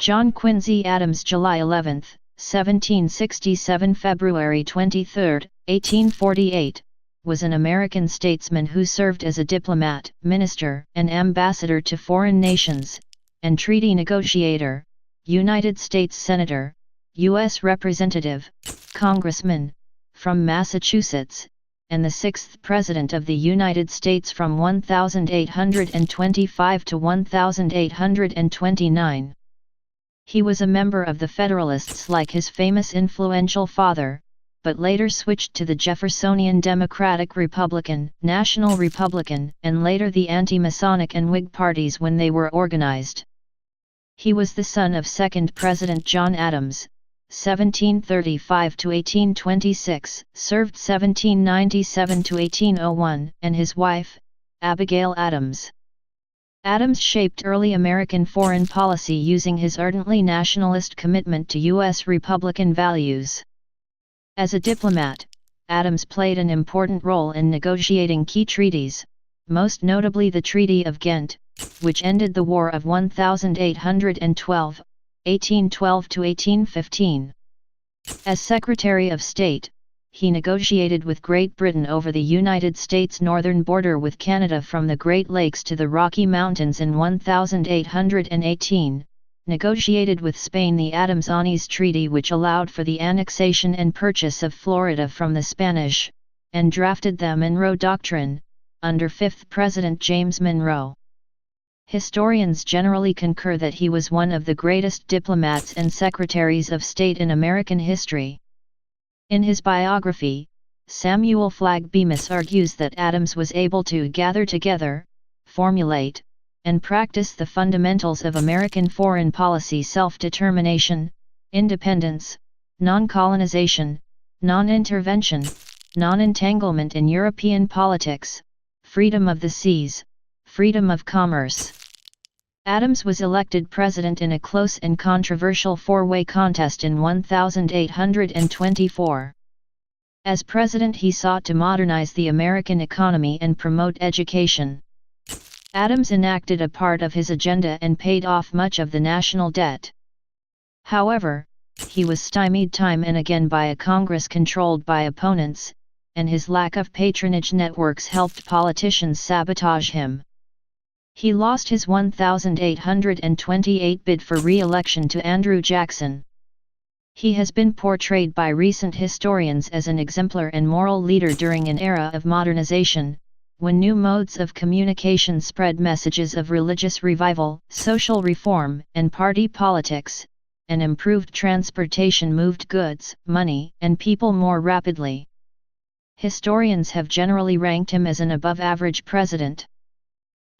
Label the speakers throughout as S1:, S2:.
S1: John Quincy Adams, July 11, 1767 – February 23, 1848, was an American statesman who served as a diplomat, minister, and ambassador to foreign nations, and treaty negotiator, United States Senator, U.S. Representative, Congressman, from Massachusetts, and the sixth President of the United States from 1825 to 1829. He was a member of the Federalists like his famous influential father, but later switched to the Jeffersonian Democratic Republican, National Republican, and later the anti-Masonic and Whig parties when they were organized. He was the son of second President John Adams, 1735 to 1826, served 1797 to 1801, and his wife, Abigail Adams. Adams shaped early American foreign policy using his ardently nationalist commitment to U.S. Republican values. As a diplomat, Adams played an important role in negotiating key treaties, most notably the Treaty of Ghent, which ended the War of 1812, 1812 to 1815. As Secretary of State, he negotiated with Great Britain over the United States' northern border with Canada from the Great Lakes to the Rocky Mountains in 1818, negotiated with Spain the Adams-Onis Treaty which allowed for the annexation and purchase of Florida from the Spanish, and drafted the Monroe Doctrine, under 5th President James Monroe. Historians generally concur that he was one of the greatest diplomats and secretaries of state in American history. In his biography, Samuel Flagg Bemis argues that Adams was able to gather together, formulate, and practice the fundamentals of American foreign policy: self-determination, independence, non-colonization, non-intervention, non-entanglement in European politics, freedom of the seas, freedom of commerce. Adams was elected president in a close and controversial four-way contest in 1824. As president, he sought to modernize the American economy and promote education. Adams enacted a part of his agenda and paid off much of the national debt. However, he was stymied time and again by a Congress controlled by opponents, and his lack of patronage networks helped politicians sabotage him. He lost his 1828 bid for re-election to Andrew Jackson. He has been portrayed by recent historians as an exemplar and moral leader during an era of modernization, when new modes of communication spread messages of religious revival, social reform, and party politics, and improved transportation moved goods, money, and people more rapidly. Historians have generally ranked him as an above-average president.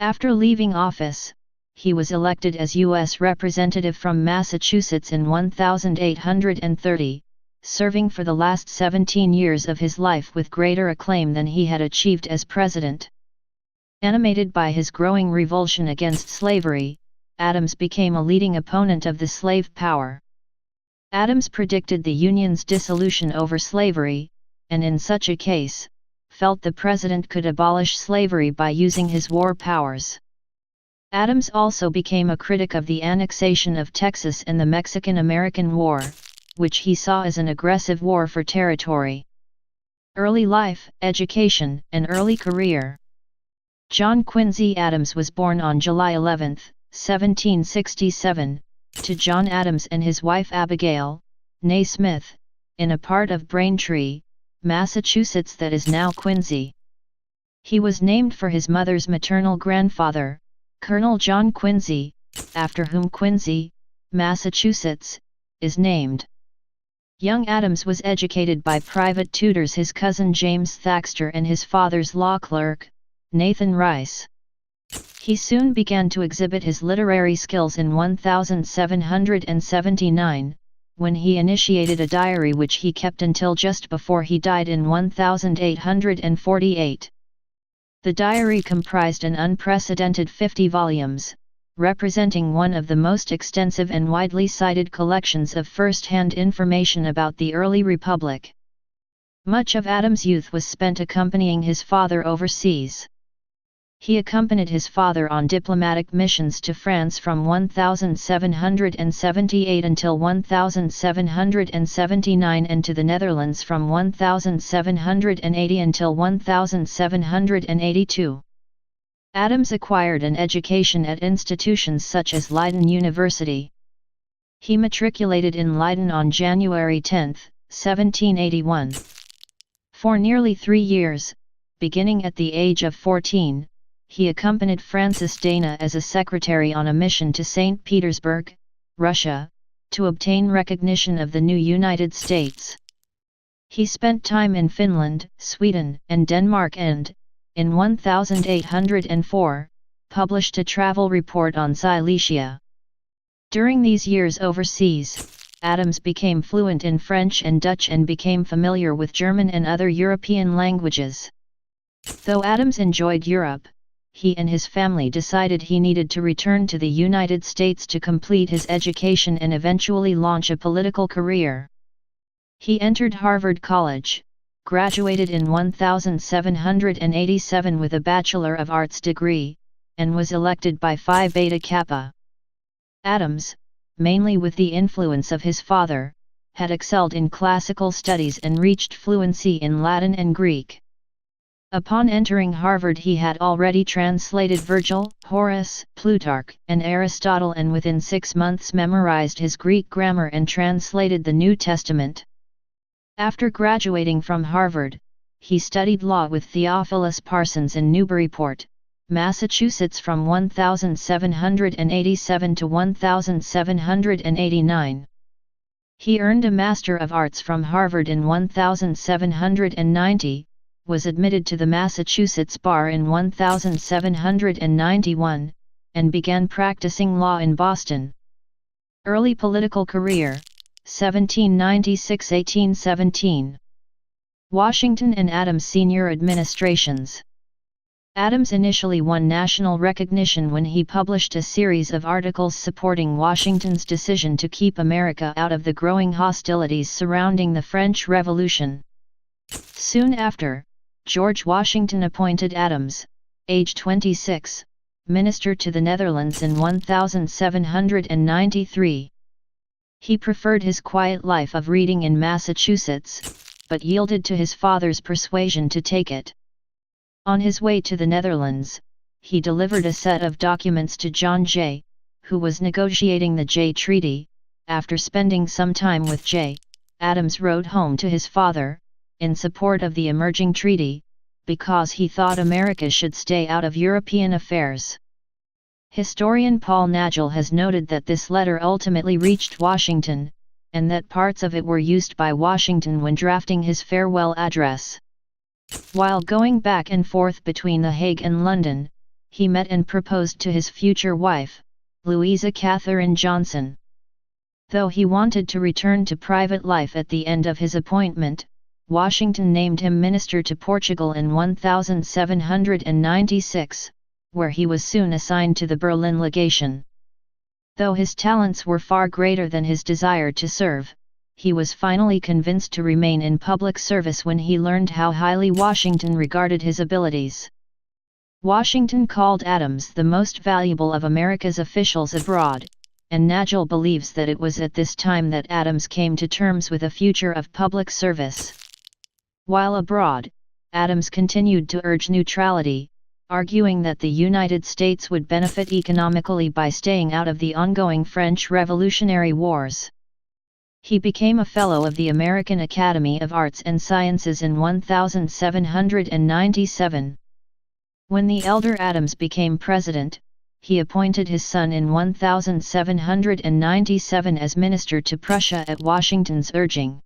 S1: After leaving office, he was elected as U.S. Representative from Massachusetts in 1830, serving for the last 17 years of his life with greater acclaim than he had achieved as president. Animated by his growing revulsion against slavery, Adams became a leading opponent of the slave power. Adams predicted the Union's dissolution over slavery, and in such a case, felt the president could abolish slavery by using his war powers. Adams also became a critic of the annexation of Texas and the Mexican-American War, which he saw as an aggressive war for territory. Early life, education, and early career. John Quincy Adams was born on July 11, 1767, to John Adams and his wife Abigail, née Smith, in a part of Braintree, Massachusetts that is now Quincy. He was named for his mother's maternal grandfather, Colonel John Quincy, after whom Quincy, Massachusetts, is named. Young Adams was educated by private tutors, his cousin James Thaxter and his father's law clerk, Nathan Rice. He soon began to exhibit his literary skills in 1779, when he initiated a diary which he kept until just before he died in 1848. The diary comprised an unprecedented 50 volumes, representing one of the most extensive and widely cited collections of first-hand information about the early republic. Much of Adams' youth was spent accompanying his father overseas. He accompanied his father on diplomatic missions to France from 1778 until 1779 and to the Netherlands from 1780 until 1782. Adams acquired an education at institutions such as Leiden University. He matriculated in Leiden on January 10, 1781. For nearly 3 years, beginning at the age of 14, he accompanied Francis Dana as a secretary on a mission to St. Petersburg, Russia, to obtain recognition of the new United States. He spent time in Finland, Sweden, and Denmark and, in 1804, published a travel report on Silesia. During these years overseas, Adams became fluent in French and Dutch and became familiar with German and other European languages. Though Adams enjoyed Europe, he and his family decided he needed to return to the United States to complete his education and eventually launch a political career. He entered Harvard College, graduated in 1787 with a Bachelor of Arts degree, and was elected by Phi Beta Kappa. Adams, mainly with the influence of his father, had excelled in classical studies and reached fluency in Latin and Greek. Upon entering Harvard he had already translated Virgil, Horace, Plutarch, and Aristotle and within 6 months memorized his Greek grammar and translated the New Testament. After graduating from Harvard, he studied law with Theophilus Parsons in Newburyport, Massachusetts from 1787 to 1789. He earned a Master of Arts from Harvard in 1790, was admitted to the Massachusetts bar in 1791, and began practicing law in Boston. Early political career, 1796–1817. Washington and Adams senior administrations. Adams initially won national recognition when he published a series of articles supporting Washington's decision to keep America out of the growing hostilities surrounding the French Revolution. Soon after, George Washington appointed Adams, age 26, minister to the Netherlands in 1793. He preferred his quiet life of reading in Massachusetts, but yielded to his father's persuasion to take it. On his way to the Netherlands, he delivered a set of documents to John Jay, who was negotiating the Jay Treaty. After spending some time with Jay, Adams wrote home to his father, in support of the emerging treaty, because he thought America should stay out of European affairs. Historian Paul Nagel has noted that this letter ultimately reached Washington, and that parts of it were used by Washington when drafting his farewell address. While going back and forth between The Hague and London, he met and proposed to his future wife, Louisa Catherine Johnson. Though he wanted to return to private life at the end of his appointment, Washington named him minister to Portugal in 1796, where he was soon assigned to the Berlin legation. Though his talents were far greater than his desire to serve, he was finally convinced to remain in public service when he learned how highly Washington regarded his abilities. Washington called Adams the most valuable of America's officials abroad, and Nagel believes that it was at this time that Adams came to terms with a future of public service. While abroad, Adams continued to urge neutrality, arguing that the United States would benefit economically by staying out of the ongoing French Revolutionary Wars. He became a Fellow of the American Academy of Arts and Sciences in 1797. When the elder Adams became president, he appointed his son in 1797 as minister to Prussia at Washington's urging.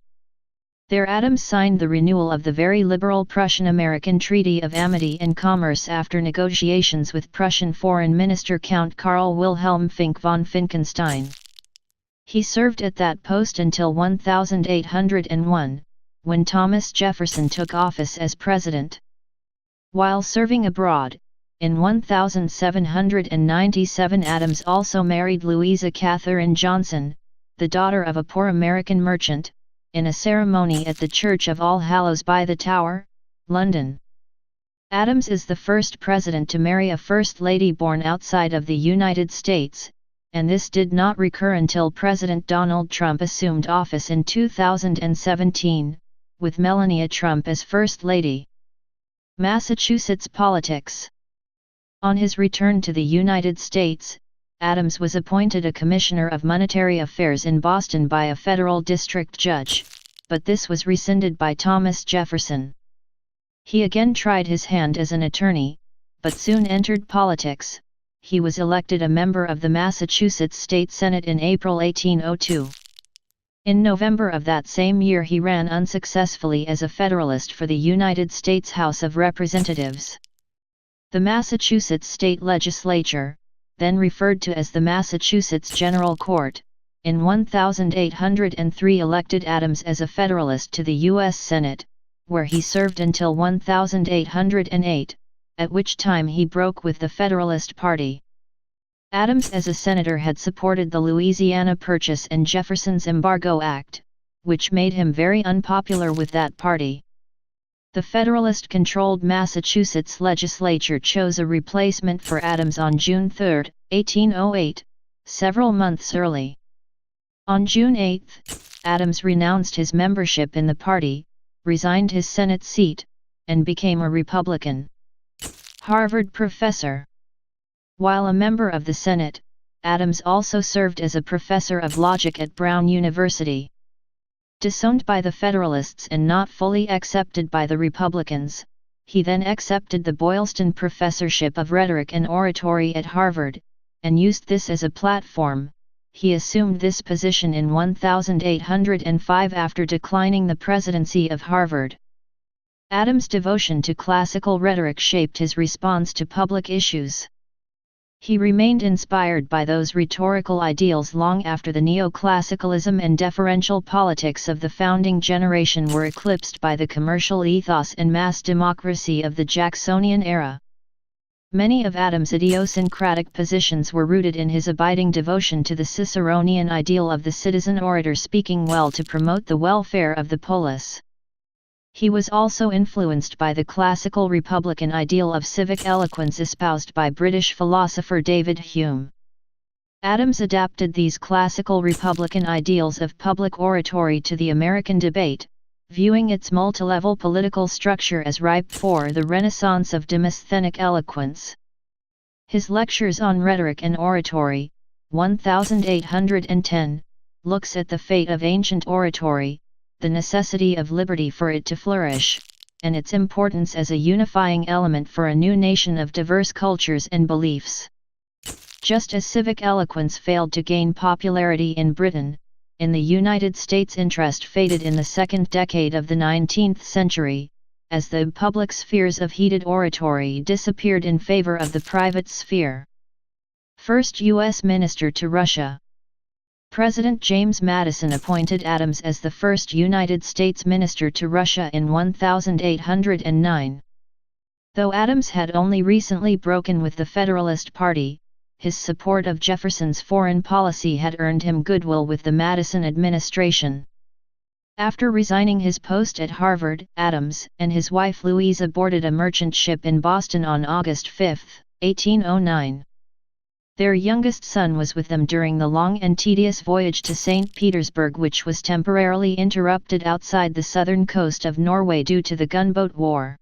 S1: There Adams signed the renewal of the very liberal Prussian-American Treaty of Amity and Commerce after negotiations with Prussian Foreign Minister Count Karl Wilhelm Fink von Finckenstein. He served at that post until 1801, when Thomas Jefferson took office as president. While serving abroad, in 1797 Adams also married Louisa Catherine Johnson, the daughter of a poor American merchant, in a ceremony at the Church of All Hallows by the Tower, London. Adams is the first president to marry a first lady born outside of the United States, and this did not recur until President Donald Trump assumed office in 2017, with Melania Trump as First Lady. Massachusetts politics. On his return to the United States, Adams was appointed a Commissioner of Monetary Affairs in Boston by a federal district judge, but this was rescinded by Thomas Jefferson. He again tried his hand as an attorney, but soon entered politics. He was elected a member of the Massachusetts State Senate in April 1802. In November of that same year he ran unsuccessfully as a Federalist for the United States House of Representatives. The Massachusetts State Legislature, then referred to as the Massachusetts General Court, in 1803 elected Adams as a Federalist to the U.S. Senate, where he served until 1808, at which time he broke with the Federalist Party. Adams as a senator had supported the Louisiana Purchase and Jefferson's Embargo Act, which made him very unpopular with that party. The Federalist-controlled Massachusetts legislature chose a replacement for Adams on June 3, 1808, several months early. On June 8, Adams renounced his membership in the party, resigned his Senate seat, and became a Republican. Harvard professor. While a member of the Senate, Adams also served as a professor of logic at Brown University. Disowned by the Federalists and not fully accepted by the Republicans, he then accepted the Boylston Professorship of Rhetoric and Oratory at Harvard, and used this as a platform. He assumed this position in 1805 after declining the presidency of Harvard. Adams' devotion to classical rhetoric shaped his response to public issues. He remained inspired by those rhetorical ideals long after the neoclassicalism and deferential politics of the founding generation were eclipsed by the commercial ethos and mass democracy of the Jacksonian era. Many of Adams' idiosyncratic positions were rooted in his abiding devotion to the Ciceronian ideal of the citizen orator speaking well to promote the welfare of the polis. He was also influenced by the classical republican ideal of civic eloquence espoused by British philosopher David Hume. Adams adapted these classical republican ideals of public oratory to the American debate, viewing its multilevel political structure as ripe for the renaissance of Demosthenic eloquence. His lectures on rhetoric and oratory, 1810, looks at the fate of ancient oratory, the necessity of liberty for it to flourish, and its importance as a unifying element for a new nation of diverse cultures and beliefs. Just as civic eloquence failed to gain popularity in Britain, in the United States interest faded in the second decade of the 19th century, as the public spheres of heated oratory disappeared in favor of the private sphere. First U.S. Minister to Russia. President James Madison appointed Adams as the first United States Minister to Russia in 1809. Though Adams had only recently broken with the Federalist Party, his support of Jefferson's foreign policy had earned him goodwill with the Madison administration. After resigning his post at Harvard, Adams and his wife Louisa boarded a merchant ship in Boston on August 5, 1809. Their youngest son was with them during the long and tedious voyage to St. Petersburg, which was temporarily interrupted outside the southern coast of Norway due to the gunboat war.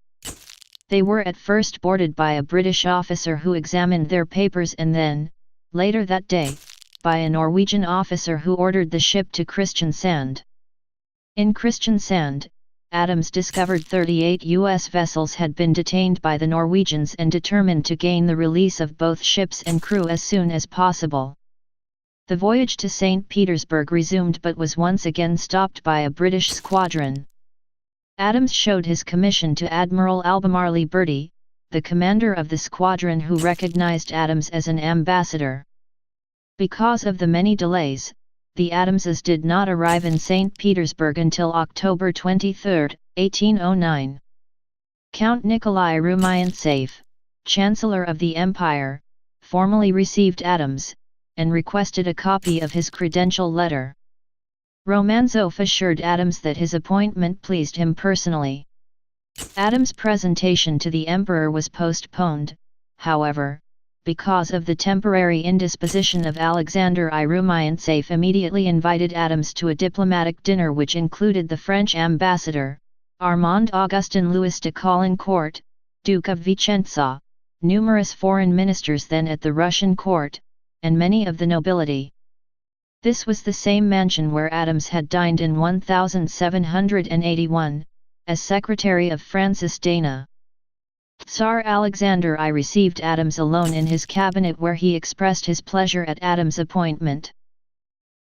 S1: They were at first boarded by a British officer who examined their papers and then, later that day, by a Norwegian officer who ordered the ship to Kristiansand. In Kristiansand, Adams discovered 38 U.S. vessels had been detained by the Norwegians and determined to gain the release of both ships and crew as soon as possible. The voyage to St. Petersburg resumed but was once again stopped by a British squadron. Adams showed his commission to Admiral Albemarle Bertie, the commander of the squadron, who recognized Adams as an ambassador. Because of the many delays, the Adamses did not arrive in St. Petersburg until October 23, 1809. Count Nikolai Rumyantsev, Chancellor of the Empire, formally received Adams, and requested a copy of his credential letter. Romanzov assured Adams that his appointment pleased him personally. Adams' presentation to the emperor was postponed, however, because of the temporary indisposition of Alexander I. Rumyantsev immediately invited Adams to a diplomatic dinner which included the French ambassador, Armand Augustin Louis de Caulaincourt, Duke of Vicenza, numerous foreign ministers then at the Russian court, and many of the nobility. This was the same mansion where Adams had dined in 1781, as secretary of Francis Dana. Tsar Alexander I received Adams alone in his cabinet where he expressed his pleasure at Adams' appointment.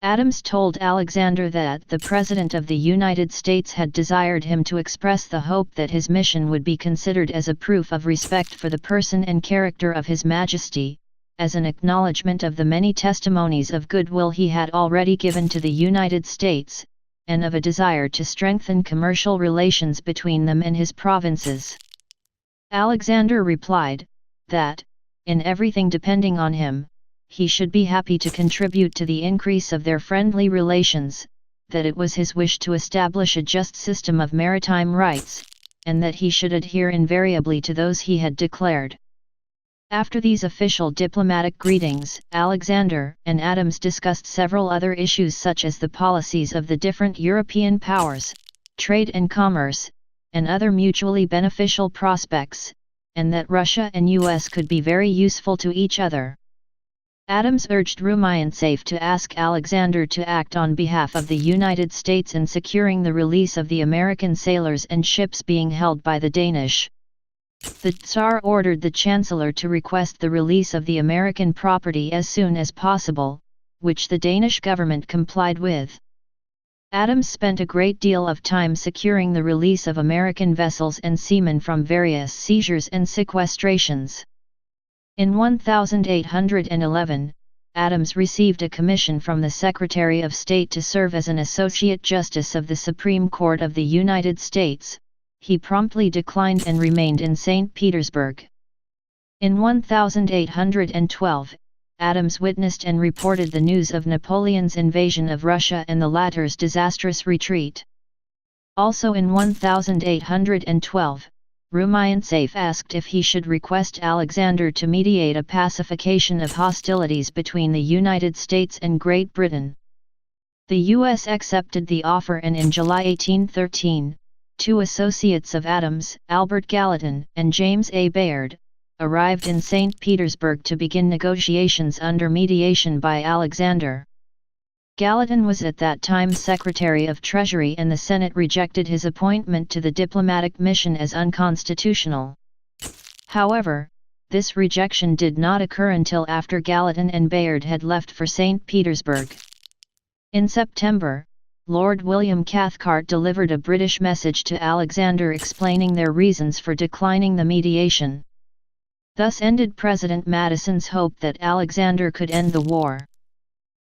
S1: Adams told Alexander that the President of the United States had desired him to express the hope that his mission would be considered as a proof of respect for the person and character of His Majesty, as an acknowledgement of the many testimonies of goodwill he had already given to the United States, and of a desire to strengthen commercial relations between them and his provinces. Alexander replied, that, in everything depending on him, he should be happy to contribute to the increase of their friendly relations, that it was his wish to establish a just system of maritime rights, and that he should adhere invariably to those he had declared. After these official diplomatic greetings, Alexander and Adams discussed several other issues such as the policies of the different European powers, trade and commerce, and other mutually beneficial prospects, and that Russia and US could be very useful to each other. Adams urged Rumyantsev to ask Alexander to act on behalf of the United States in securing the release of the American sailors and ships being held by the Danish. The Tsar ordered the Chancellor to request the release of the American property as soon as possible, which the Danish government complied with. Adams spent a great deal of time securing the release of American vessels and seamen from various seizures and sequestrations. In 1811, Adams received a commission from the Secretary of State to serve as an Associate Justice of the Supreme Court of the United States. He promptly declined and remained in St. Petersburg. In 1812, Adams witnessed and reported the news of Napoleon's invasion of Russia and the latter's disastrous retreat. Also in 1812, Rumyantsev asked if he should request Alexander to mediate a pacification of hostilities between the United States and Great Britain. The U.S. accepted the offer, and in July 1813, two associates of Adams, Albert Gallatin and James A. Bayard, arrived in St. Petersburg to begin negotiations under mediation by Alexander. Gallatin was at that time Secretary of Treasury, and the Senate rejected his appointment to the diplomatic mission as unconstitutional. However, this rejection did not occur until after Gallatin and Bayard had left for St. Petersburg. In September, Lord William Cathcart delivered a British message to Alexander explaining their reasons for declining the mediation. Thus ended President Madison's hope that Alexander could end the war.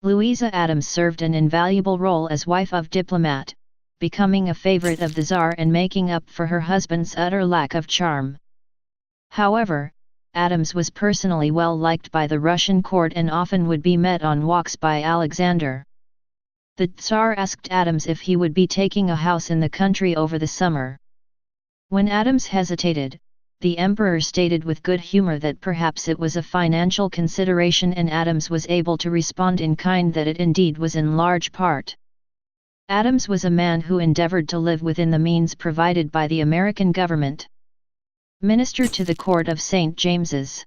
S1: Louisa Adams served an invaluable role as wife of diplomat, becoming a favorite of the Tsar and making up for her husband's utter lack of charm. However, Adams was personally well liked by the Russian court and often would be met on walks by Alexander. The Tsar asked Adams if he would be taking a house in the country over the summer. When Adams hesitated, the emperor stated with good humor that perhaps it was a financial consideration, and Adams was able to respond in kind that it indeed was in large part. Adams was a man who endeavored to live within the means provided by the American government. Minister to the court of St. James's.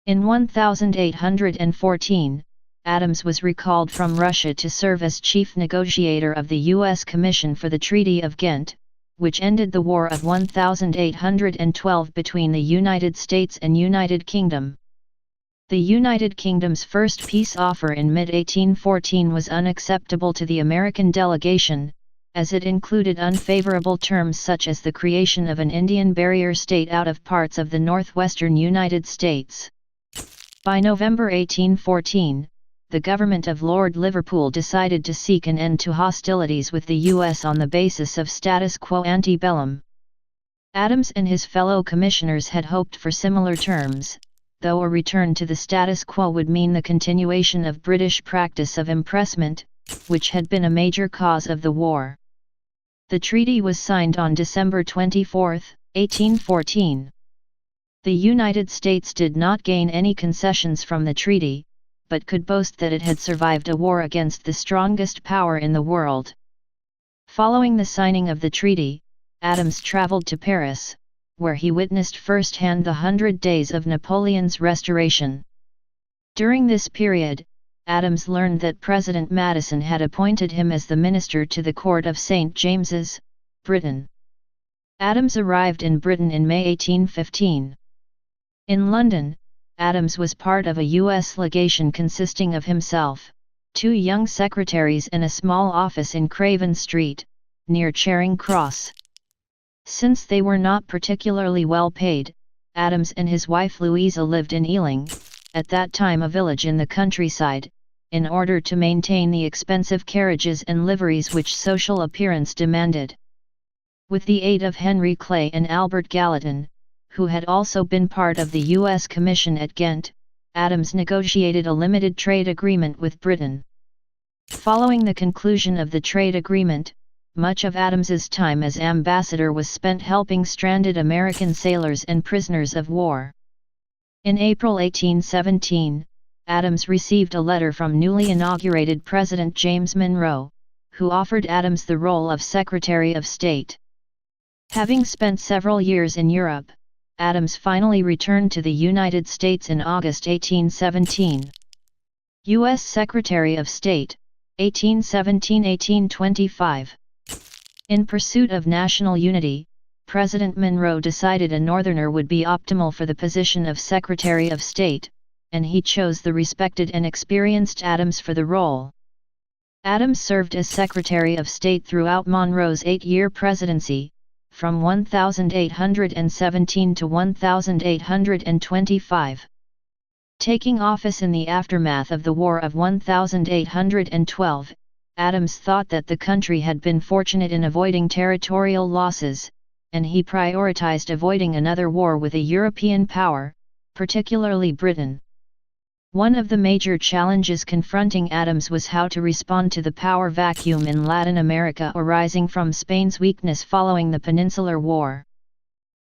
S1: In 1814, Adams was recalled from Russia to serve as chief negotiator of the U.S. Commission for the Treaty of Ghent, which ended the War of 1812 between the United States and United Kingdom. The United Kingdom's first peace offer in mid-1814 was unacceptable to the American delegation, as it included unfavorable terms such as the creation of an Indian barrier state out of parts of the northwestern United States. By November 1814, the government of Lord Liverpool decided to seek an end to hostilities with the U.S. on the basis of status quo ante bellum. Adams and his fellow commissioners had hoped for similar terms, though a return to the status quo would mean the continuation of British practice of impressment, which had been a major cause of the war. The treaty was signed on December 24, 1814. The United States did not gain any concessions from the treaty, but could boast that it had survived a war against the strongest power in the world. Following the signing of the treaty, Adams traveled to Paris, where he witnessed firsthand the 100 Days of Napoleon's Restoration. During this period, Adams learned that President Madison had appointed him as the minister to the court of St. James's, Britain. Adams arrived in Britain in May 1815. In London, Adams was part of a U.S. legation consisting of himself, 2 young secretaries and a small office in Craven Street, near Charing Cross. Since they were not particularly well paid, Adams and his wife Louisa lived in Ealing, at that time a village in the countryside, in order to maintain the expensive carriages and liveries which social appearance demanded. With the aid of Henry Clay and Albert Gallatin, who had also been part of the U.S. Commission at Ghent, Adams negotiated a limited trade agreement with Britain. Following the conclusion of the trade agreement, much of Adams's time as ambassador was spent helping stranded American sailors and prisoners of war. In April 1817, Adams received a letter from newly inaugurated President James Monroe, who offered Adams the role of Secretary of State. Having spent several years in Europe, Adams finally returned to the United States in August 1817. U.S. Secretary of State, 1817–1825. In pursuit of national unity, President Monroe decided a Northerner would be optimal for the position of Secretary of State, and he chose the respected and experienced Adams for the role. Adams served as Secretary of State throughout Monroe's 8-year presidency, from 1817 to 1825. Taking office in the aftermath of the War of 1812, Adams thought that the country had been fortunate in avoiding territorial losses, and he prioritized avoiding another war with a European power, particularly Britain. One of the major challenges confronting Adams was how to respond to the power vacuum in Latin America arising from Spain's weakness following the Peninsular War.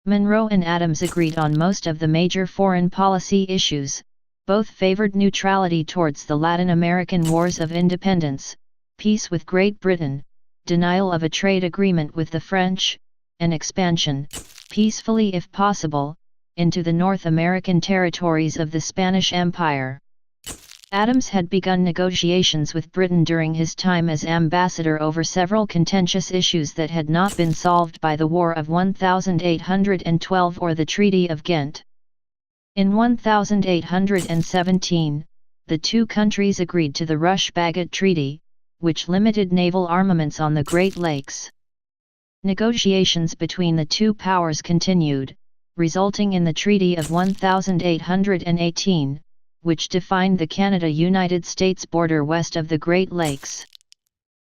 S1: Monroe and Adams agreed on most of the major foreign policy issues. Both favored neutrality towards the Latin American wars of independence, peace with Great Britain, denial of a trade agreement with the French, and expansion, peacefully if possible, into the North American territories of the Spanish Empire. Adams had begun negotiations with Britain during his time as ambassador over several contentious issues that had not been solved by the War of 1812 or the Treaty of Ghent. In 1817, the two countries agreed to the Rush-Bagot Treaty, which limited naval armaments on the Great Lakes. Negotiations between the two powers continued, resulting in the Treaty of 1818, which defined the Canada-United States border west of the Great Lakes.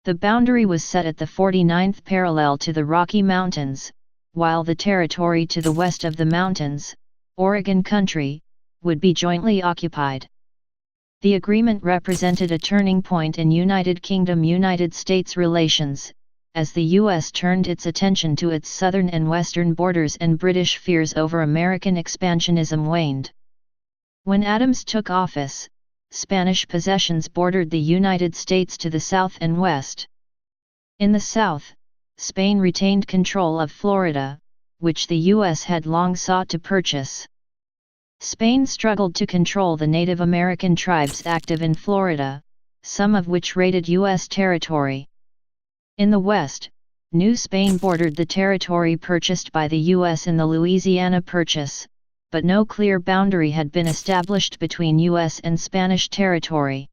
S1: The boundary was set at the 49th parallel to the Rocky Mountains, while the territory to the west of the mountains, Oregon Country, would be jointly occupied. The agreement represented a turning point in United Kingdom-United States relations, as the U.S. turned its attention to its southern and western borders and British fears over American expansionism waned. When Adams took office, Spanish possessions bordered the United States to the south and west. In the south, Spain retained control of Florida, which the U.S. had long sought to purchase. Spain struggled to control the Native American tribes active in Florida, some of which raided U.S. territory. In the west, New Spain bordered the territory purchased by the U.S. in the Louisiana Purchase, but no clear boundary had been established between U.S. and Spanish territory.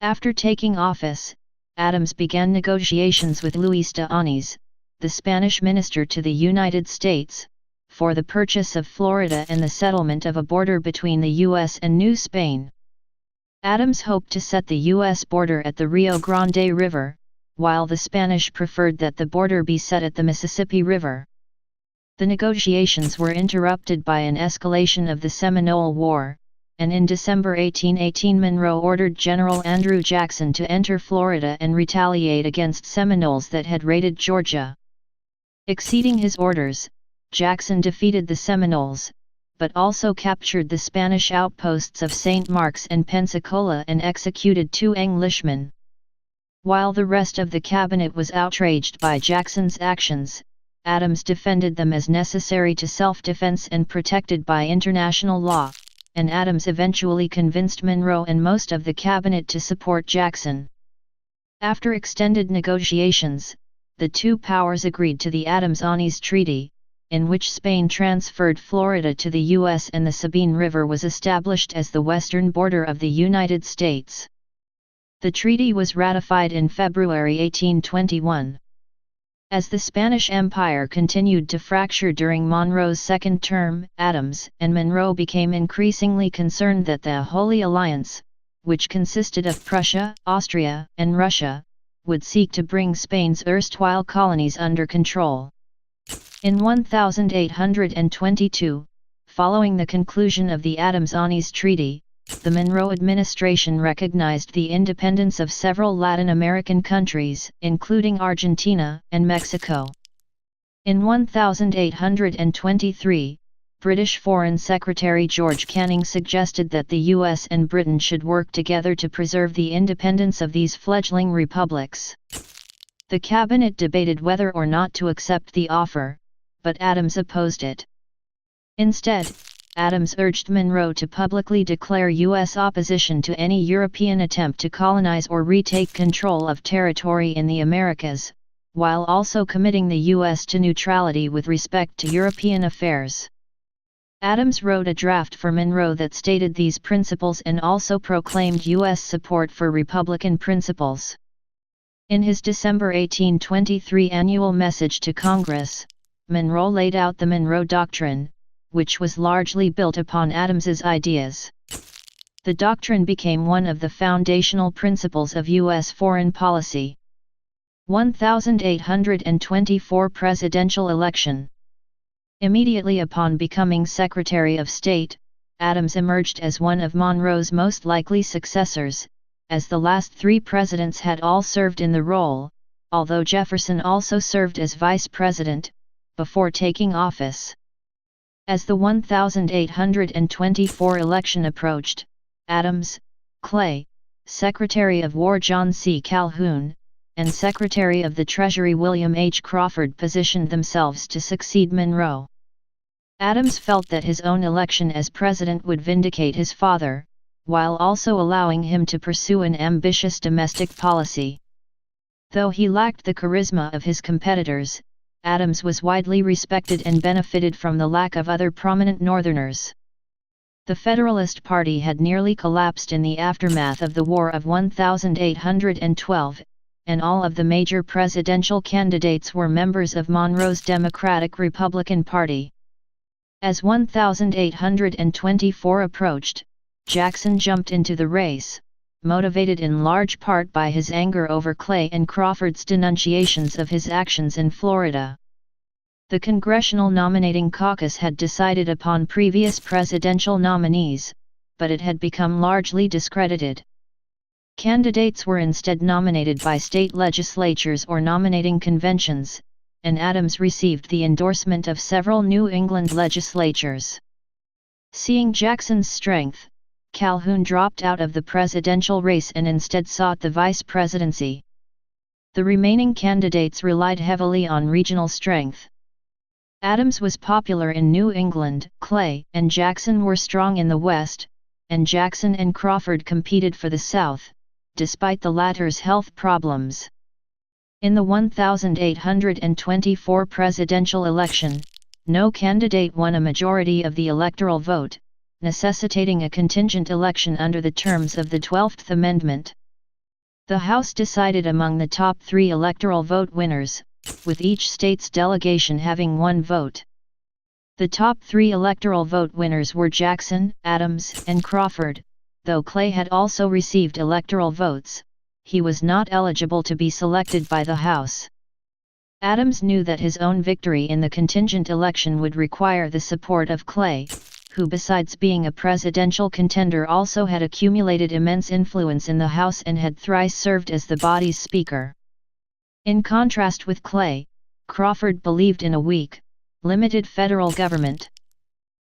S1: After taking office, Adams began negotiations with Louisa Adams, the Spanish minister to the United States, for the purchase of Florida and the settlement of a border between the U.S. and New Spain. Adams hoped to set the U.S. border at the Rio Grande River, while the Spanish preferred that the border be set at the Mississippi River. The negotiations were interrupted by an escalation of the Seminole War, and in December 1818 Monroe ordered General Andrew Jackson to enter Florida and retaliate against Seminoles that had raided Georgia. Exceeding his orders, Jackson defeated the Seminoles, but also captured the Spanish outposts of St. Mark's and Pensacola and executed 2 Englishmen. While the rest of the cabinet was outraged by Jackson's actions, Adams defended them as necessary to self-defense and protected by international law, and Adams eventually convinced Monroe and most of the cabinet to support Jackson. After extended negotiations, the two powers agreed to the Adams-Onis Treaty, in which Spain transferred Florida to the U.S. and the Sabine River was established as the western border of the United States. The treaty was ratified in February 1821. As the Spanish Empire continued to fracture during Monroe's second term, Adams and Monroe became increasingly concerned that the Holy Alliance, which consisted of Prussia, Austria, and Russia, would seek to bring Spain's erstwhile colonies under control. In 1822, following the conclusion of the Adams-Onis Treaty, the Monroe administration recognized the independence of several Latin American countries, including Argentina and Mexico. In 1823, British Foreign Secretary George Canning suggested that the US and Britain should work together to preserve the independence of these fledgling republics. The cabinet debated whether or not to accept the offer, but Adams opposed it. Instead, Adams urged Monroe to publicly declare U.S. opposition to any European attempt to colonize or retake control of territory in the Americas, while also committing the U.S. to neutrality with respect to European affairs. Adams wrote a draft for Monroe that stated these principles and also proclaimed U.S. support for Republican principles. In his December 1823 annual message to Congress, Monroe laid out the Monroe Doctrine, which was largely built upon Adams's ideas. The doctrine became one of the foundational principles of U.S. foreign policy. 1824 Presidential election. Immediately upon becoming Secretary of State, Adams emerged as one of Monroe's most likely successors, as the last 3 presidents had all served in the role, although Jefferson also served as vice president, before taking office. As the 1824 election approached, Adams, Clay, Secretary of War John C. Calhoun, and Secretary of the Treasury William H. Crawford positioned themselves to succeed Monroe. Adams felt that his own election as president would vindicate his father, while also allowing him to pursue an ambitious domestic policy. Though he lacked the charisma of his competitors, Adams was widely respected and benefited from the lack of other prominent Northerners. The Federalist Party had nearly collapsed in the aftermath of the War of 1812, and all of the major presidential candidates were members of Monroe's Democratic-Republican Party. As 1824 approached, Jackson jumped into the race, motivated in large part by his anger over Clay and Crawford's denunciations of his actions in Florida. The Congressional Nominating Caucus had decided upon previous presidential nominees, but it had become largely discredited. Candidates were instead nominated by state legislatures or nominating conventions, and Adams received the endorsement of several New England legislatures. Seeing Jackson's strength, Calhoun dropped out of the presidential race and instead sought the vice presidency. The remaining candidates relied heavily on regional strength. Adams was popular in New England, Clay and Jackson were strong in the West, and Jackson and Crawford competed for the South, despite the latter's health problems. In the 1824 presidential election, no candidate won a majority of the electoral vote, necessitating a contingent election under the terms of the 12th Amendment. The House decided among the top 3 electoral vote winners, with each state's delegation having 1 vote. The top 3 electoral vote winners were Jackson, Adams, and Crawford. Though Clay had also received electoral votes, he was not eligible to be selected by the House. Adams knew that his own victory in the contingent election would require the support of Clay, who besides being a presidential contender also had accumulated immense influence in the House and had thrice served as the body's Speaker. In contrast with Clay, Crawford believed in a weak, limited federal government.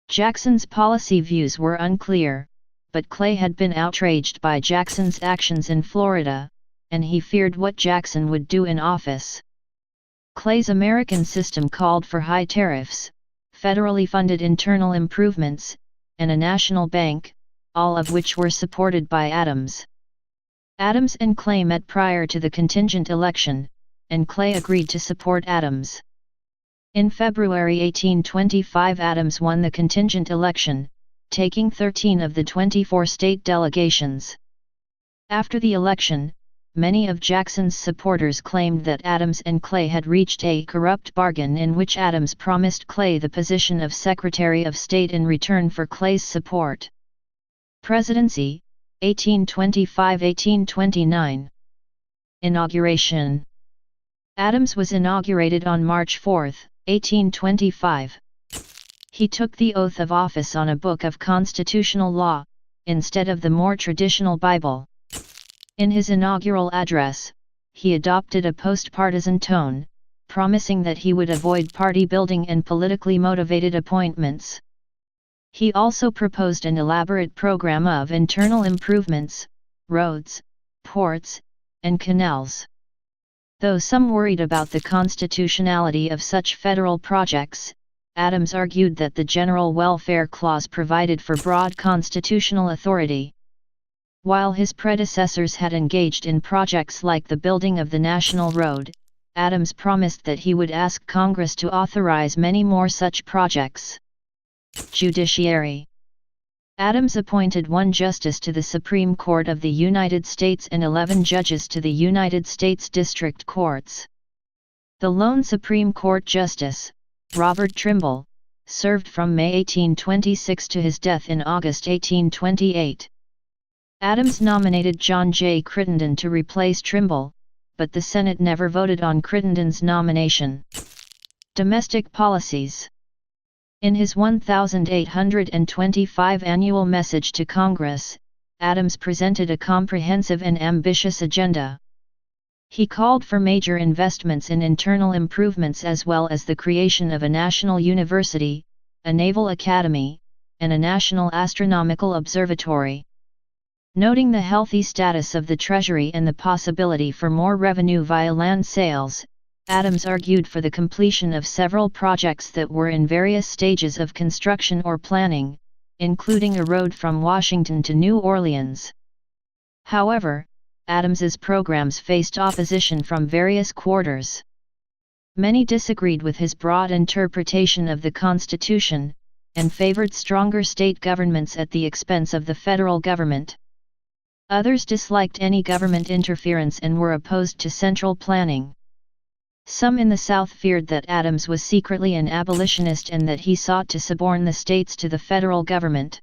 S1: Jackson's policy views were unclear, but Clay had been outraged by Jackson's actions in Florida, and he feared what Jackson would do in office. Clay's American system called for high tariffs, federally funded internal improvements, and a national bank, all of which were supported by Adams. Adams and Clay met prior to the contingent election, and Clay agreed to support Adams. In February 1825 Adams won the contingent election, taking 13 of the 24 state delegations. After the election, many of Jackson's supporters claimed that Adams and Clay had reached a corrupt bargain in which Adams promised Clay the position of Secretary of State in return for Clay's support. Presidency, 1825–1829. Inauguration. Adams was inaugurated on March 4, 1825. He took the oath of office on a book of constitutional law, instead of the more traditional Bible. In his inaugural address, he adopted a post-partisan tone, promising that he would avoid party building and politically motivated appointments. He also proposed an elaborate program of internal improvements, roads, ports, and canals. Though some worried about the constitutionality of such federal projects, Adams argued that the General Welfare Clause provided for broad constitutional authority. While his predecessors had engaged in projects like the building of the National Road, Adams promised that he would ask Congress to authorize many more such projects. Judiciary. Adams appointed 1 justice to the Supreme Court of the United States and 11 judges to the United States District Courts. The lone Supreme Court justice, Robert Trimble, served from May 1826 to his death in August 1828. Adams nominated John J. Crittenden to replace Trimble, but the Senate never voted on Crittenden's nomination. Domestic policies. In his 1825 annual message to Congress, Adams presented a comprehensive and ambitious agenda. He called for major investments in internal improvements as well as the creation of a national university, a naval academy, and a national astronomical observatory. Noting the healthy status of the Treasury and the possibility for more revenue via land sales, Adams argued for the completion of several projects that were in various stages of construction or planning, including a road from Washington to New Orleans. However, Adams's programs faced opposition from various quarters. Many disagreed with his broad interpretation of the Constitution, and favored stronger state governments at the expense of the federal government. Others disliked any government interference and were opposed to central planning. Some in the South feared that Adams was secretly an abolitionist and that he sought to suborn the states to the federal government.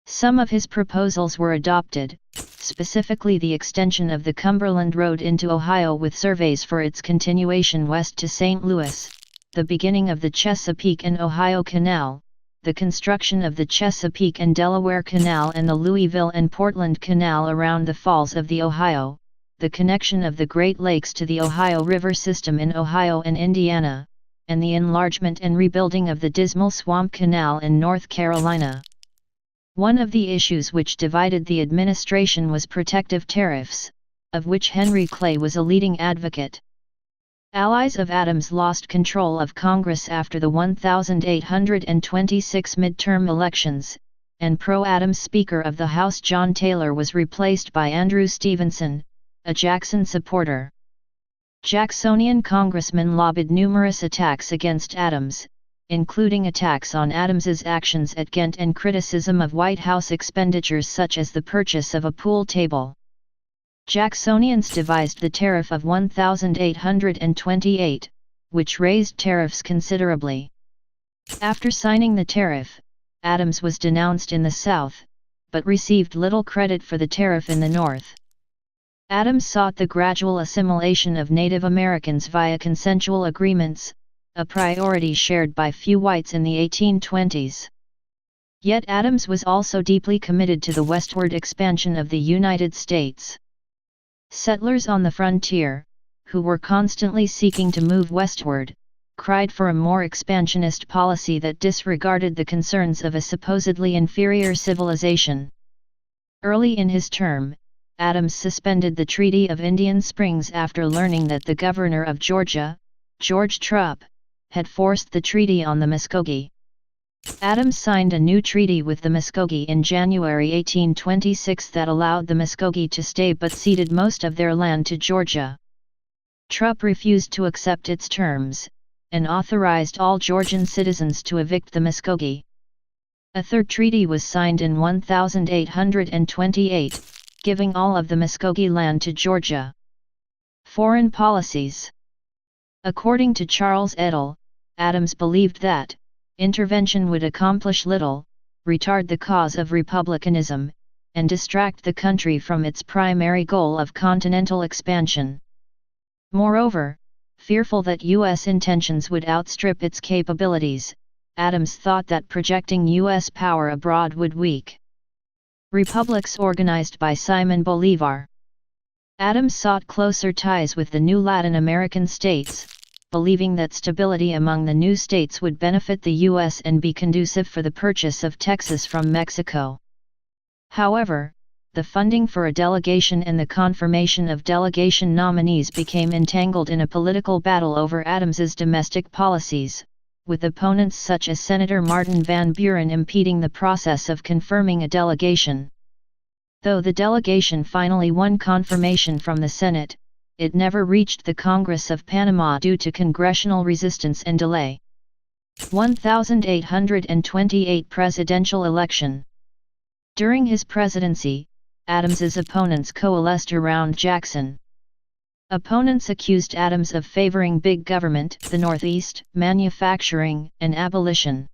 S1: Some of his proposals were adopted, specifically the extension of the Cumberland Road into Ohio with surveys for its continuation west to St. Louis, the beginning of the Chesapeake and Ohio Canal, the construction of the Chesapeake and Delaware Canal and the Louisville and Portland Canal around the Falls of the Ohio, the connection of the Great Lakes to the Ohio River system in Ohio and Indiana, and the enlargement and rebuilding of the Dismal Swamp Canal in North Carolina. One of the issues which divided the administration was protective tariffs, of which Henry Clay was a leading advocate. Allies of Adams lost control of Congress after the 1826 midterm elections, and pro-Adams Speaker of the House John Taylor was replaced by Andrew Stevenson, a Jackson supporter. Jacksonian congressmen lobbied numerous attacks against Adams, including attacks on Adams's actions at Ghent and criticism of White House expenditures such as the purchase of a pool table. Jacksonians devised the Tariff of 1828, which raised tariffs considerably. After signing the tariff, Adams was denounced in the South, but received little credit for the tariff in the North. Adams sought the gradual assimilation of Native Americans via consensual agreements, a priority shared by few whites in the 1820s. Yet Adams was also deeply committed to the westward expansion of the United States. Settlers on the frontier, who were constantly seeking to move westward, cried for a more expansionist policy that disregarded the concerns of a supposedly inferior civilization. Early in his term, Adams suspended the Treaty of Indian Springs after learning that the governor of Georgia, George Trupp, had forced the treaty on the Muskogee. Adams signed a new treaty with the Muskogee in January 1826 that allowed the Muskogee to stay but ceded most of their land to Georgia. Trupp refused to accept its terms, and authorized all Georgian citizens to evict the Muskogee. A third treaty was signed in 1828, giving all of the Muskogee land to Georgia. Foreign policies. According to Charles Edel, Adams believed that intervention would accomplish little, retard the cause of republicanism, and distract the country from its primary goal of continental expansion. Moreover, fearful that U.S. intentions would outstrip its capabilities, Adams thought that projecting U.S. power abroad would weaken republics organized by Simon Bolivar. Adams sought closer ties with the new Latin American states, believing that stability among the new states would benefit the U.S. and be conducive for the purchase of Texas from Mexico. However, the funding for a delegation and the confirmation of delegation nominees became entangled in a political battle over Adams's domestic policies, with opponents such as Senator Martin Van Buren impeding the process of confirming a delegation. Though the delegation finally won confirmation from the Senate, it never reached the Congress of Panama due to congressional resistance and delay. 1828 presidential election. During his presidency, Adams's opponents coalesced around Jackson. Opponents accused Adams of favoring big government, the Northeast, manufacturing, and abolition.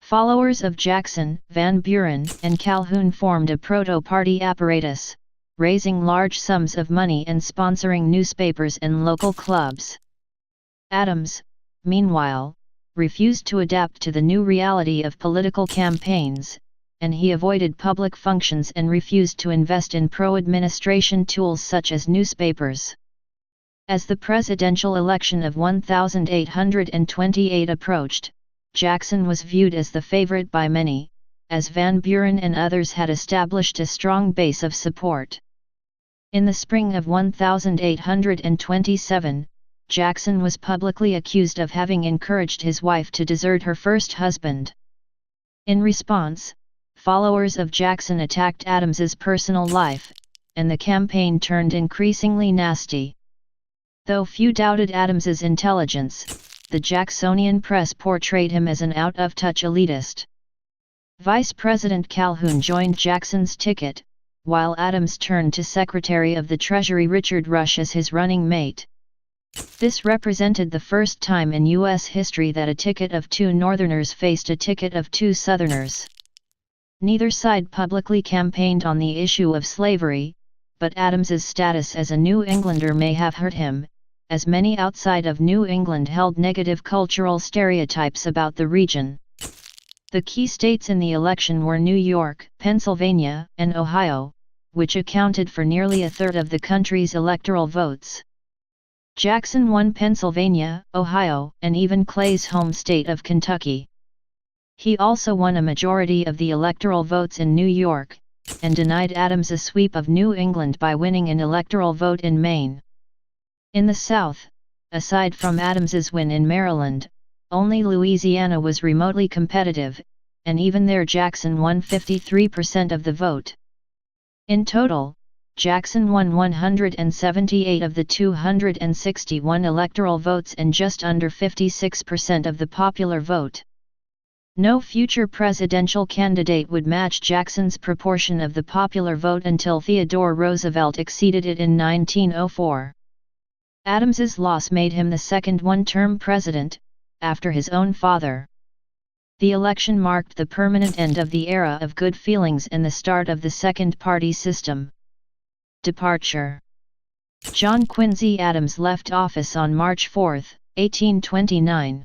S1: Followers of Jackson, Van Buren, and Calhoun formed a proto-party apparatus, raising large sums of money and sponsoring newspapers and local clubs. Adams, meanwhile, refused to adapt to the new reality of political campaigns, and he avoided public functions and refused to invest in pro-administration tools such as newspapers. As the presidential election of 1828 approached, Jackson was viewed as the favorite by many, as Van Buren and others had established a strong base of support. In the spring of 1827, Jackson was publicly accused of having encouraged his wife to desert her first husband. In response, followers of Jackson attacked Adams's personal life, and the campaign turned increasingly nasty. Though few doubted Adams's intelligence, the Jacksonian press portrayed him as an out-of-touch elitist. Vice President Calhoun joined Jackson's ticket, while Adams turned to Secretary of the Treasury Richard Rush as his running mate. This represented the first time in U.S. history that a ticket of two Northerners faced a ticket of two Southerners. Neither side publicly campaigned on the issue of slavery, but Adams's status as a New Englander may have hurt him, as many outside of New England held negative cultural stereotypes about the region. The key states in the election were New York, Pennsylvania, and Ohio, which accounted for nearly a third of the country's electoral votes. Jackson won Pennsylvania, Ohio, and even Clay's home state of Kentucky. He also won a majority of the electoral votes in New York, and denied Adams a sweep of New England by winning an electoral vote in Maine. In the South, aside from Adams's win in Maryland, only Louisiana was remotely competitive, and even there Jackson won 53% of the vote. In total, Jackson won 178 of the 261 electoral votes and just under 56% of the popular vote. No future presidential candidate would match Jackson's proportion of the popular vote until Theodore Roosevelt exceeded it in 1904. Adams's loss made him the second one-term president, after his own father. The election marked the permanent end of the era of good feelings and the start of the second-party system. Departure. John Quincy Adams left office on March 4, 1829.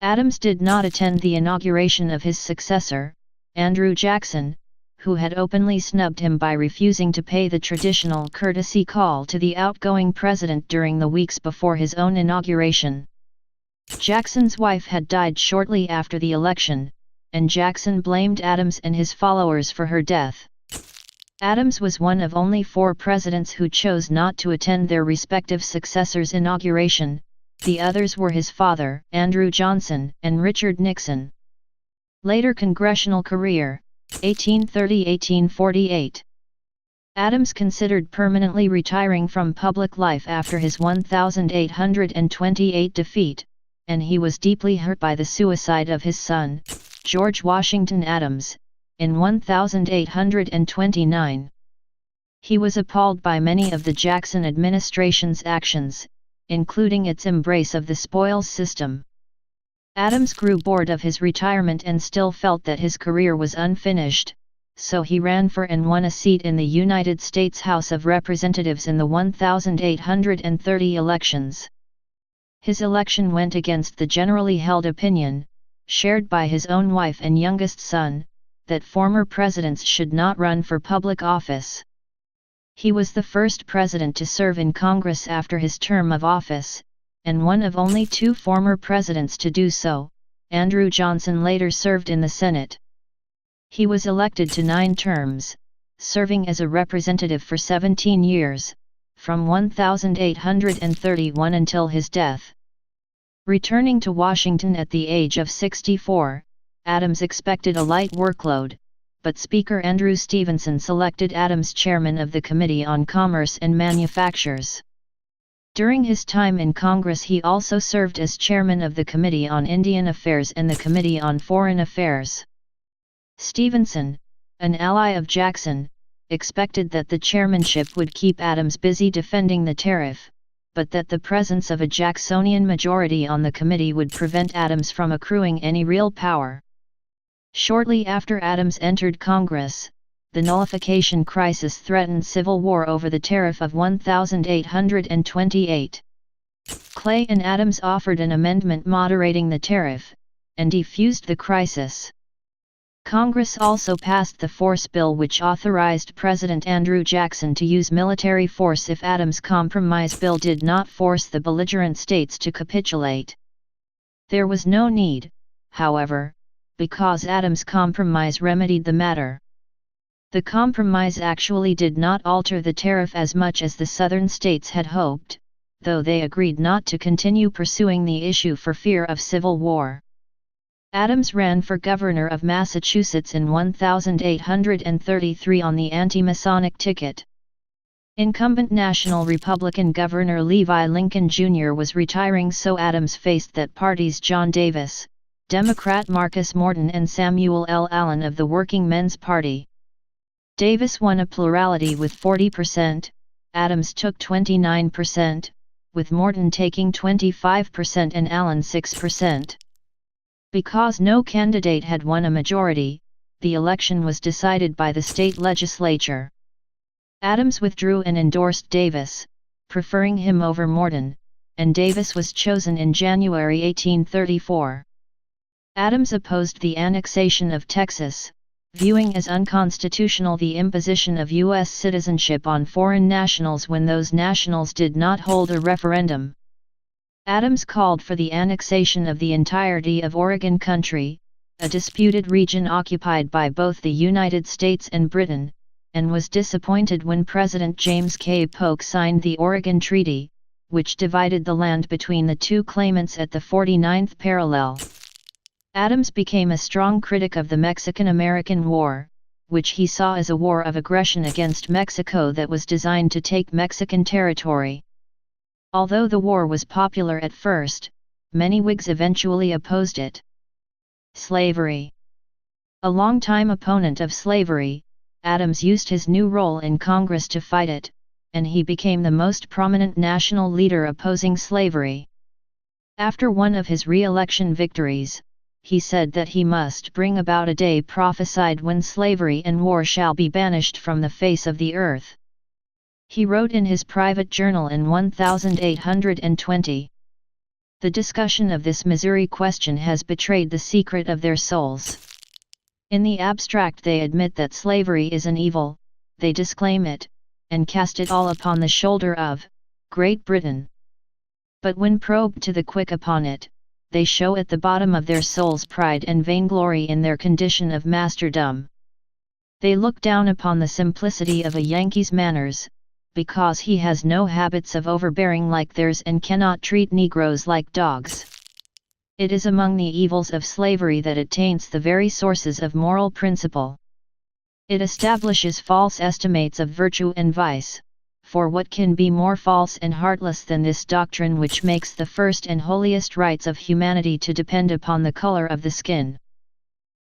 S1: Adams did not attend the inauguration of his successor, Andrew Jackson, who had openly snubbed him by refusing to pay the traditional courtesy call to the outgoing president during the weeks before his own inauguration. Jackson's wife had died shortly after the election, and Jackson blamed Adams and his followers for her death. Adams was one of only 4 presidents who chose not to attend their respective successors' inauguration. The others were his father, Andrew Johnson, and Richard Nixon. Later congressional career, 1830–1848. Adams considered permanently retiring from public life after his 1828 defeat, and he was deeply hurt by the suicide of his son, George Washington Adams, in 1829. He was appalled by many of the Jackson administration's actions, including its embrace of the spoils system. Adams grew bored of his retirement and still felt that his career was unfinished, so he ran for and won a seat in the United States House of Representatives in the 1830 elections. His election went against the generally held opinion, shared by his own wife and youngest son, that former presidents should not run for public office. He was the first president to serve in Congress after his term of office, and one of only 2 former presidents to do so. Andrew Johnson later served in the Senate. He was elected to 9 terms, serving as a representative for 17 years, from 1831 until his death. Returning to Washington at the age of 64, Adams expected a light workload, but Speaker Andrew Stevenson selected Adams chairman of the Committee on Commerce and Manufactures. During his time in Congress he also served as chairman of the Committee on Indian Affairs and the Committee on Foreign Affairs. Stevenson, an ally of Jackson, expected that the chairmanship would keep Adams busy defending the tariff, but that the presence of a Jacksonian majority on the committee would prevent Adams from accruing any real power. Shortly after Adams entered Congress, the nullification crisis threatened civil war over the tariff of 1828. Clay and Adams offered an amendment moderating the tariff, and defused the crisis. Congress also passed the Force Bill, which authorized President Andrew Jackson to use military force if Adams' compromise bill did not force the belligerent states to capitulate. There was no need, however, because Adams' compromise remedied the matter. The compromise actually did not alter the tariff as much as the Southern states had hoped, though they agreed not to continue pursuing the issue for fear of civil war. Adams ran for governor of Massachusetts in 1833 on the anti-Masonic ticket. Incumbent National Republican Governor Levi Lincoln Jr. was retiring, so Adams faced that party's John Davis, Democrat Marcus Morton and Samuel L. Allen of the Working Men's Party. Davis won a plurality with 40%, Adams took 29%, with Morton taking 25% and Allen 6%. Because no candidate had won a majority, the election was decided by the state legislature. Adams withdrew and endorsed Davis, preferring him over Morton, and Davis was chosen in January 1834. Adams opposed the annexation of Texas, viewing as unconstitutional the imposition of U.S. citizenship on foreign nationals when those nationals did not hold a referendum. Adams called for the annexation of the entirety of Oregon Country, a disputed region occupied by both the United States and Britain, and was disappointed when President James K. Polk signed the Oregon Treaty, which divided the land between the two claimants at the 49th parallel. Adams became a strong critic of the Mexican-American War, which he saw as a war of aggression against Mexico that was designed to take Mexican territory. Although the war was popular at first, many Whigs eventually opposed it. Slavery. A longtime opponent of slavery, Adams used his new role in Congress to fight it, and he became the most prominent national leader opposing slavery. After one of his re-election victories, he said that he must bring about a day prophesied when slavery and war shall be banished from the face of the earth. He wrote in his private journal in 1820, The discussion of this Missouri question has betrayed the secret of their souls. In the abstract they admit that slavery is an evil, they disclaim it, and cast it all upon the shoulder of Great Britain. But when probed to the quick upon it, they show at the bottom of their souls pride and vainglory in their condition of masterdom. They look down upon the simplicity of a Yankee's manners, because he has no habits of overbearing like theirs and cannot treat Negroes like dogs. It is among the evils of slavery that it taints the very sources of moral principle. It establishes false estimates of virtue and vice, for what can be more false and heartless than this doctrine which makes the first and holiest rights of humanity to depend upon the color of the skin?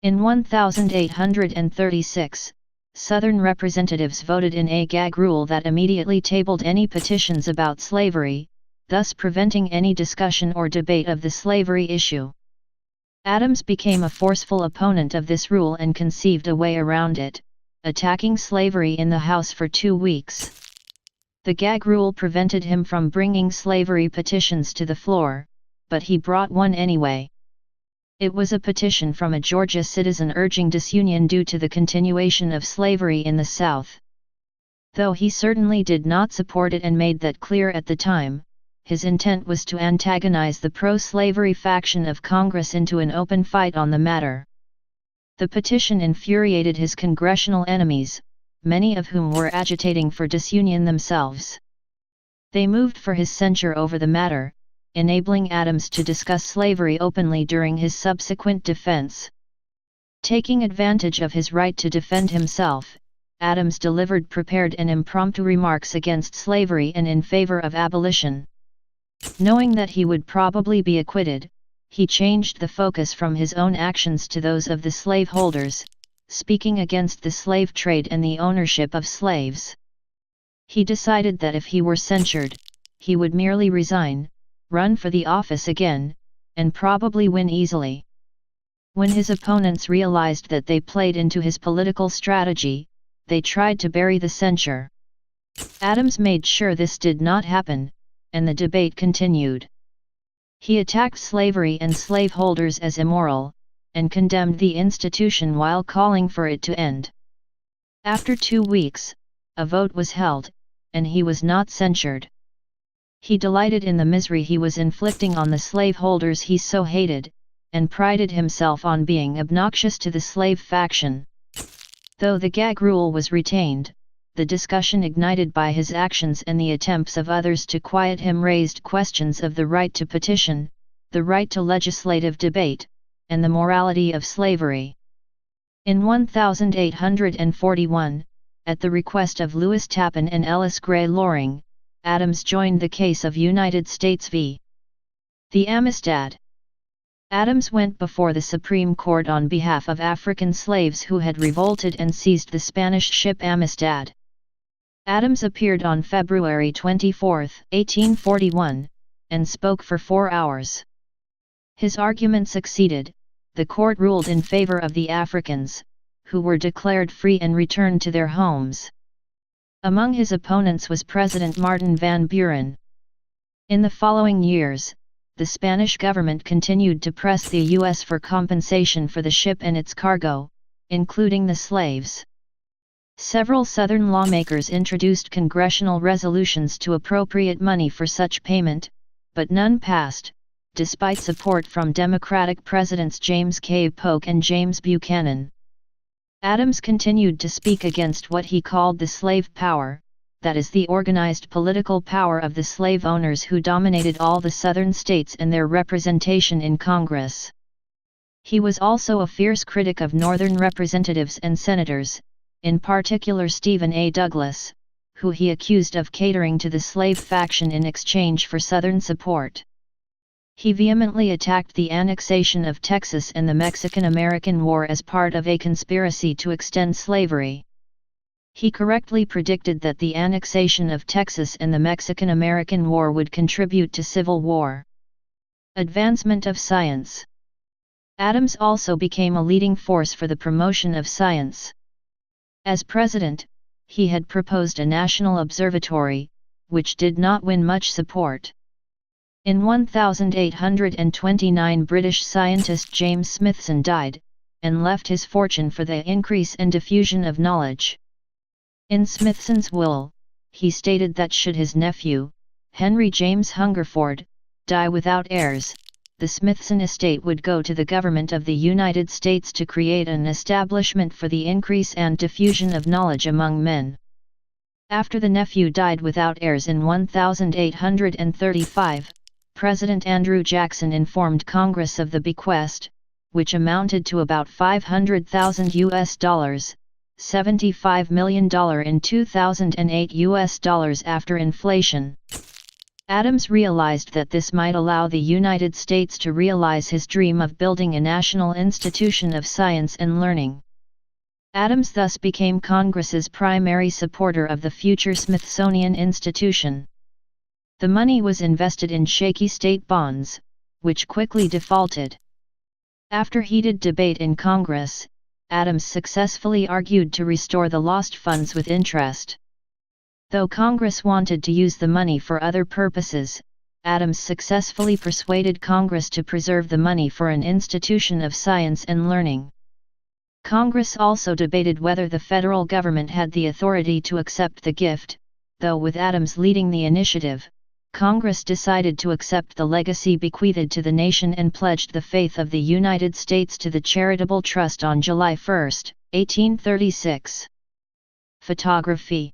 S1: In 1836, Southern representatives voted in a gag rule that immediately tabled any petitions about slavery, thus preventing any discussion or debate of the slavery issue. Adams became a forceful opponent of this rule and conceived a way around it, attacking slavery in the House for 2 weeks. The gag rule prevented him from bringing slavery petitions to the floor, but he brought one anyway. It was a petition from a Georgia citizen urging disunion due to the continuation of slavery in the South. Though he certainly did not support it and made that clear at the time, his intent was to antagonize the pro-slavery faction of Congress into an open fight on the matter. The petition infuriated his congressional enemies, many of whom were agitating for disunion themselves. They moved for his censure over the matter, enabling Adams to discuss slavery openly during his subsequent defense. Taking advantage of his right to defend himself, Adams delivered prepared and impromptu remarks against slavery and in favor of abolition. Knowing that he would probably be acquitted, he changed the focus from his own actions to those of the slaveholders, speaking against the slave trade and the ownership of slaves. He decided that if he were censured, he would merely resign, run for the office again, and probably win easily. When his opponents realized that they played into his political strategy, they tried to bury the censure. Adams made sure this did not happen, and the debate continued. He attacked slavery and slaveholders as immoral, and condemned the institution while calling for it to end. After 2 weeks, a vote was held, and he was not censured. He delighted in the misery he was inflicting on the slaveholders he so hated, and prided himself on being obnoxious to the slave faction. Though the gag rule was retained, the discussion ignited by his actions and the attempts of others to quiet him raised questions of the right to petition, the right to legislative debate, and the morality of slavery. In 1841, at the request of Lewis Tappan and Ellis Gray Loring, Adams joined the case of United States v. the Amistad. Adams went before the Supreme Court on behalf of African slaves who had revolted and seized the Spanish ship Amistad. Adams appeared on February 24, 1841, and spoke for 4 hours. His argument succeeded. The court ruled in favor of the Africans, who were declared free and returned to their homes. Among his opponents was President Martin Van Buren. In the following years, the Spanish government continued to press the U.S. for compensation for the ship and its cargo, including the slaves. Several Southern lawmakers introduced congressional resolutions to appropriate money for such payment, but none passed, despite support from Democratic Presidents James K. Polk and James Buchanan. Adams continued to speak against what he called the slave power, that is the organized political power of the slave owners who dominated all the Southern states and their representation in Congress. He was also a fierce critic of Northern representatives and senators, in particular Stephen A. Douglas, who he accused of catering to the slave faction in exchange for Southern support. He vehemently attacked the annexation of Texas and the Mexican-American War as part of a conspiracy to extend slavery. He correctly predicted that the annexation of Texas and the Mexican-American War would contribute to civil war. Advancement of science. Adams also became a leading force for the promotion of science. As president, he had proposed a national observatory, which did not win much support. In 1829 British scientist James Smithson died, and left his fortune for the increase and diffusion of knowledge. In Smithson's will, he stated that should his nephew, Henry James Hungerford, die without heirs, the Smithson estate would go to the government of the United States to create an establishment for the increase and diffusion of knowledge among men. After the nephew died without heirs in 1835, President Andrew Jackson informed Congress of the bequest, which amounted to about $500,000, $75 million in 2008 US dollars after inflation. Adams realized that this might allow the United States to realize his dream of building a national institution of science and learning. Adams thus became Congress's primary supporter of the future Smithsonian Institution. The money was invested in shaky state bonds, which quickly defaulted. After heated debate in Congress, Adams successfully argued to restore the lost funds with interest. Though Congress wanted to use the money for other purposes, Adams successfully persuaded Congress to preserve the money for an institution of science and learning. Congress also debated whether the federal government had the authority to accept the gift, though with Adams leading the initiative, Congress decided to accept the legacy bequeathed to the nation and pledged the faith of the United States to the charitable trust on July 1, 1836. Photography.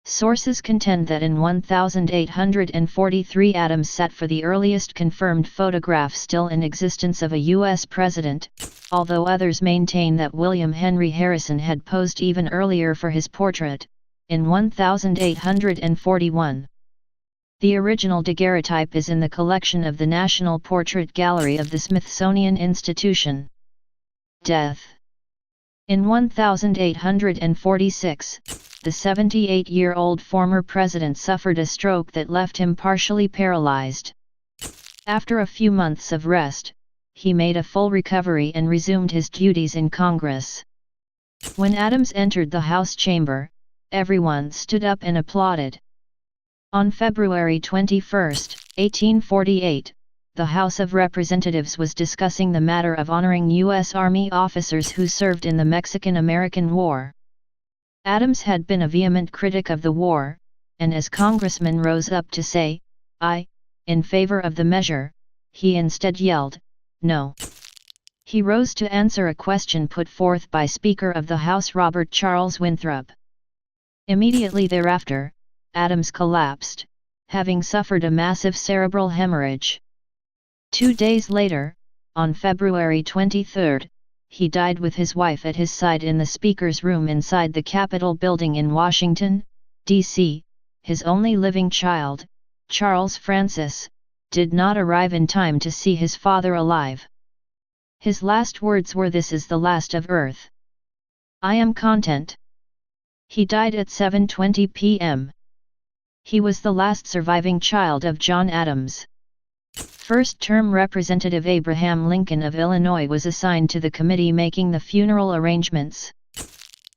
S1: Sources contend that in 1843 Adams sat for the earliest confirmed photograph still in existence of a U.S. president, although others maintain that William Henry Harrison had posed even earlier for his portrait, in 1841. The original daguerreotype is in the collection of the National Portrait Gallery of the Smithsonian Institution. Death. In 1846, the 78-year-old former president suffered a stroke that left him partially paralyzed. After a few months of rest, he made a full recovery and resumed his duties in Congress. When Adams entered the House chamber, everyone stood up and applauded. On February 21, 1848, the House of Representatives was discussing the matter of honoring U.S. Army officers who served in the Mexican-American War. Adams had been a vehement critic of the war, and as congressmen rose up to say, "Aye," in favor of the measure, he instead yelled, "No." He rose to answer a question put forth by Speaker of the House Robert Charles Winthrop. Immediately thereafter, Adams collapsed, having suffered a massive cerebral hemorrhage. 2 days later, on February 23, he died with his wife at his side in the Speaker's room inside the Capitol building in Washington, D.C. His only living child, Charles Francis, did not arrive in time to see his father alive. His last words were, "This is the last of Earth. I am content." He died at 7:20 p.m. He was the last surviving child of John Adams. First-term Representative Abraham Lincoln of Illinois was assigned to the committee making the funeral arrangements.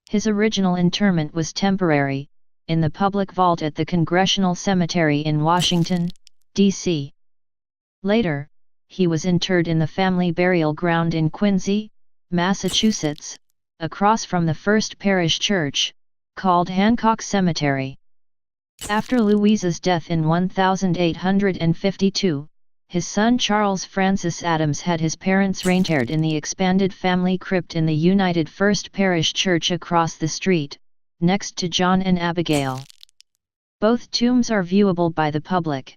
S1: His original interment was temporary, in the public vault at the Congressional Cemetery in Washington, D.C. Later, he was interred in the family burial ground in Quincy, Massachusetts, across from the First Parish Church, called Hancock Cemetery. After Louisa's death in 1852, his son Charles Francis Adams had his parents reinterred in the expanded family crypt in the United First Parish Church across the street, next to John and Abigail. Both tombs are viewable by the public.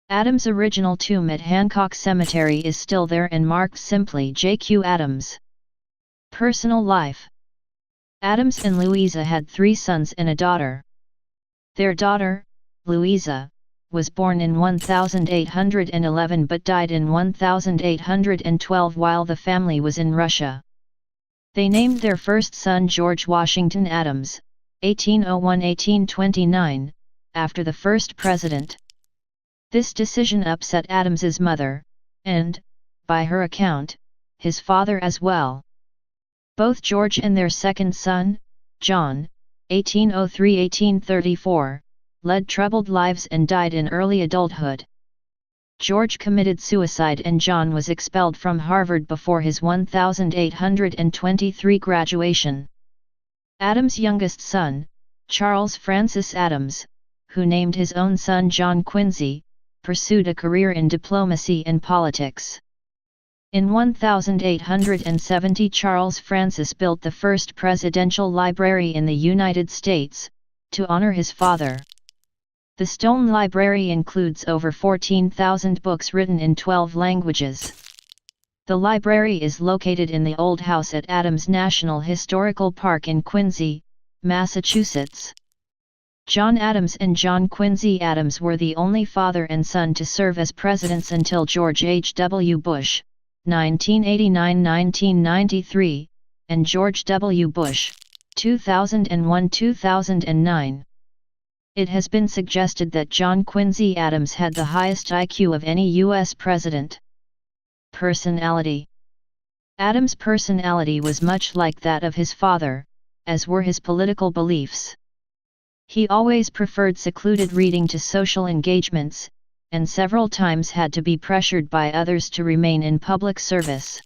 S1: Adams' original tomb at Hancock Cemetery is still there and marked simply J.Q. Adams. Personal life. Adams and Louisa had 3 sons and a daughter. Their daughter, Louisa, was born in 1811 but died in 1812 while the family was in Russia. They named their first son George Washington Adams, 1801–1829, after the first president. This decision upset Adams's mother, and, by her account, his father as well. Both George and their second son, John, 1803–1834, led troubled lives and died in early adulthood. George committed suicide and John was expelled from Harvard before his 1823 graduation. Adams' youngest son, Charles Francis Adams, who named his own son John Quincy, pursued a career in diplomacy and politics. In 1870, Charles Francis built the first presidential library in the United States, to honor his father. The stone library includes over 14,000 books written in 12 languages. The library is located in the old house at Adams National Historical Park in Quincy, Massachusetts. John Adams and John Quincy Adams were the only father and son to serve as presidents until George H. W. Bush, 1989–1993, and George W. Bush, 2001–2009. It has been suggested that John Quincy Adams had the highest IQ of any U.S. president. Personality. Adams' personality was much like that of his father, as were his political beliefs. He always preferred secluded reading to social engagements, and several times had to be pressured by others to remain in public service.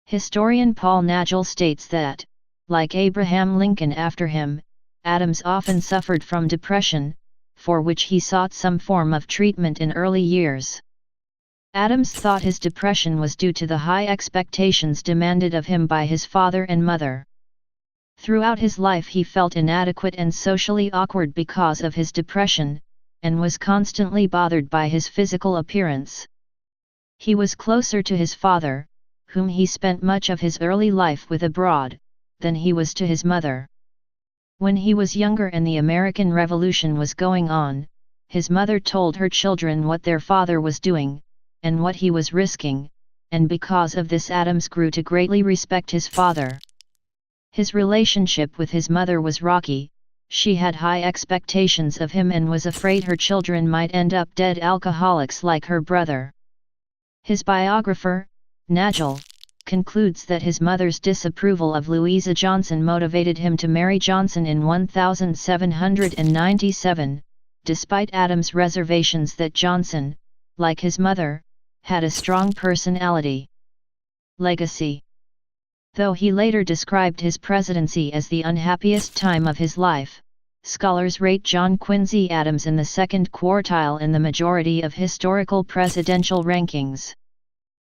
S1: Historian Paul Nagel states that, like Abraham Lincoln after him, Adams often suffered from depression, for which he sought some form of treatment in early years. Adams thought his depression was due to the high expectations demanded of him by his father and mother. Throughout his life he felt inadequate and socially awkward because of his depression, and was constantly bothered by his physical appearance. He was closer to his father, whom he spent much of his early life with abroad, than he was to his mother. When he was younger and the American Revolution was going on, his mother told her children what their father was doing, and what he was risking, and because of this Adams grew to greatly respect his father. His relationship with his mother was rocky. She had high expectations of him and was afraid her children might end up dead alcoholics like her brother. His biographer, Nagel, concludes that his mother's disapproval of Louisa Johnson motivated him to marry Johnson in 1797, despite Adams' reservations that Johnson, like his mother, had a strong personality. Legacy. Though he later described his presidency as the unhappiest time of his life, scholars rate John Quincy Adams in the second quartile in the majority of historical presidential rankings.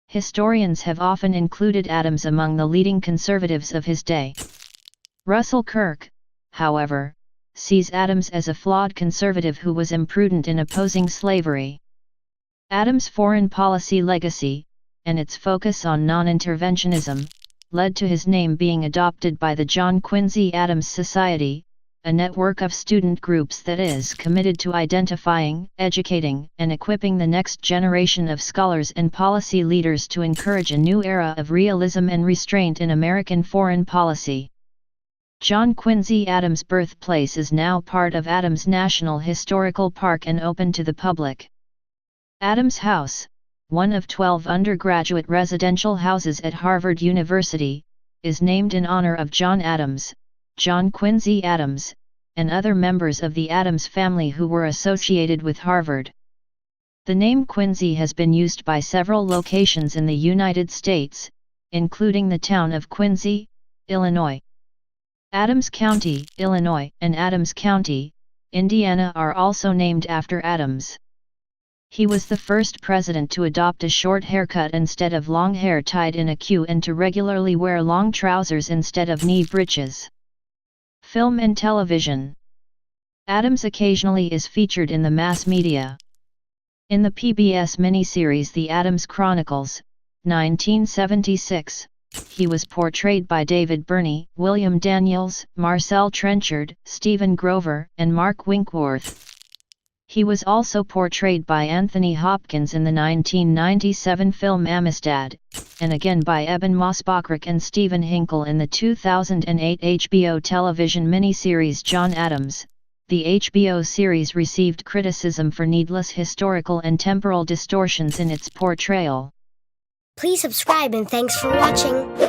S1: Historians have often included Adams among the leading conservatives of his day. Russell Kirk, however, sees Adams as a flawed conservative who was imprudent in opposing slavery. Adams' foreign policy legacy, and its focus on non-interventionism, led to his name being adopted by the John Quincy Adams Society, a network of student groups that is committed to identifying, educating, and equipping the next generation of scholars and policy leaders to encourage a new era of realism and restraint in American foreign policy. John Quincy Adams' birthplace is now part of Adams National Historical Park and open to the public. Adams House, one of 12 undergraduate residential houses at Harvard University, is named in honor of John Adams, John Quincy Adams, and other members of the Adams family who were associated with Harvard. The name Quincy has been used by several locations in the United States, including the town of Quincy, Illinois. Adams County, Illinois, and Adams County, Indiana are also named after Adams. He was the first president to adopt a short haircut instead of long hair tied in a queue and to regularly wear long trousers instead of knee breeches. Film and television. Adams occasionally is featured in the mass media. In the PBS miniseries The Addams Chronicles, 1976, he was portrayed by David Burney, William Daniels, Marcel Trenchard, Stephen Grover, and Mark Winkworth. He was also portrayed by Anthony Hopkins in the 1997 film Amistad, and again by Eben Mosbachrick and Stephen Hinkle in the 2008 HBO television miniseries John Adams. The HBO series received criticism for needless historical and temporal distortions in its portrayal.
S2: Please subscribe and thanks for watching.